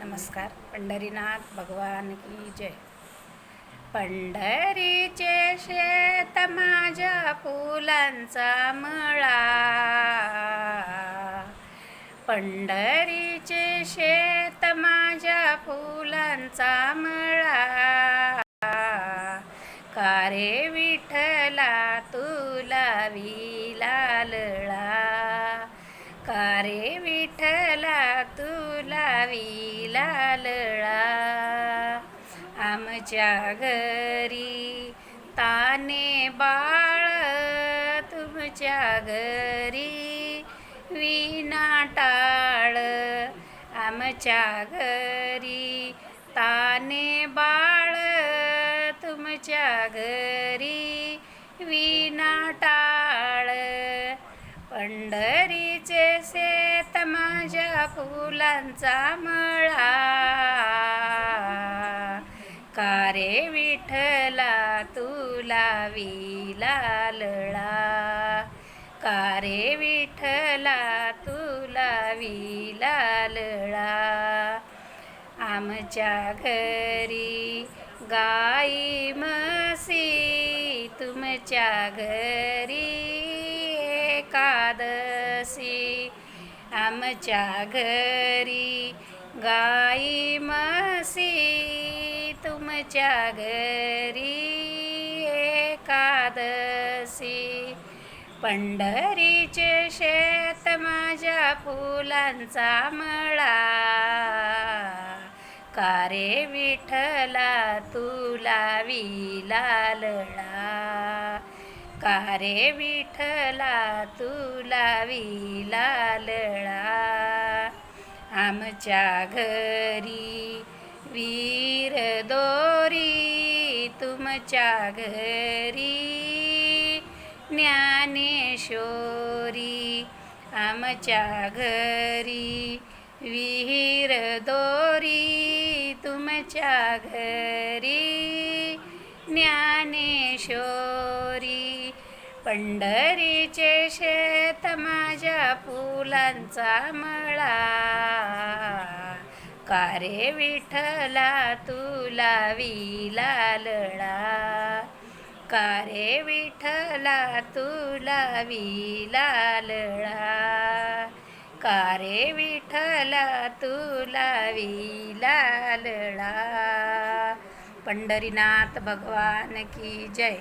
नमस्कार. पंढरीनाथ भगवान की जय. पंढरीचे शेत माझ्या फुलांचा मळा, पंढरीचे शेत माझ्या फुलांचा मळा. का रे विठ्ठला तुला विलालळा, का रे विठ्ठला तुला विलालळा. आमच्या घरी ताने बाळ, तुमच्या घरी विना टाळ. आमच्या घरी ताने बाळ, तुमच्या घरी विना टाळ. पंढरीचे शेत माझ्या फुलांचा मळा, का रे विठ्ठला तुला विलालळा, का रे विठ्ठला तुला विलालळा. आमच्या घरी गाई म्हशी, तुमच्या घरी एकादशी. आमच्या घरी गाई म्हशी, तुमच्या घरी एकादशी. पंढरीचे शेत माझ्या फुलांचा मळा, का रे विठ्ठला तुला विलालळा, का रे विठ्ठला तुला विलालळा. आमच्या घरी वीर दोरी, तुमच्या घरी ज्ञानेश्वरी. आमच्या घरी विहीर दोरी, तुमच्या घरी ज्ञानेश्वरी. पंढरीचे शेत माझ्या फुलांचा मळा, का रे विठ्ठला तुला विलालळा, का रे विठ्ठला तुला विलालळा, का रे विठ्ठला तुला विलालळा. पंढरीनाथ भगवान की जय.